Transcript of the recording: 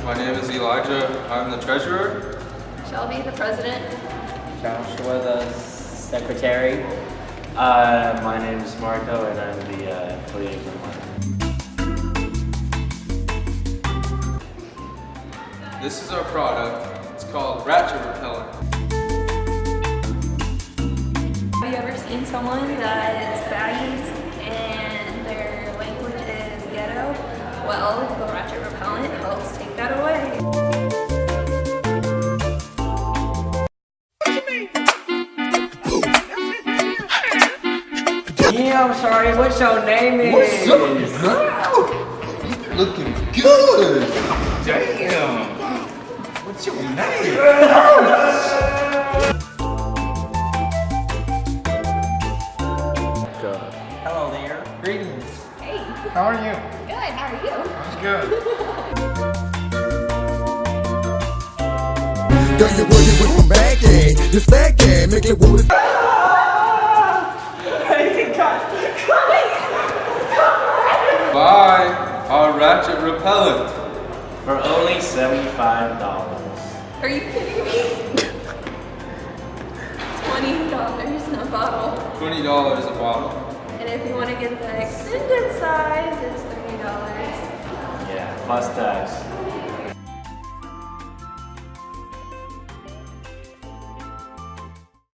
My name is Elijah. I'm the treasurer. Shelby, the president. Joshua, the secretary. My name is Marco, and I'm the liaison. This is our product. It's called Ratchet Repellent. Have you ever seen someone that is baggies and their language is ghetto? Well, the Ratchet Repellent helps take that away. Yeah, I'm sorry, what's your name is? What's up, girl? You looking good. Damn. What's your name? Hello there. Greetings. Hey. How are you? Good, how are you? That's good. Girl, you're working with my baggy. This baggy make it wanna. Buy our Ratchet Repellent. For only $75. Are you kidding me? $20 a bottle. $20 a bottle. And if you want to get the extended size, it's $30. Yeah, plus tax.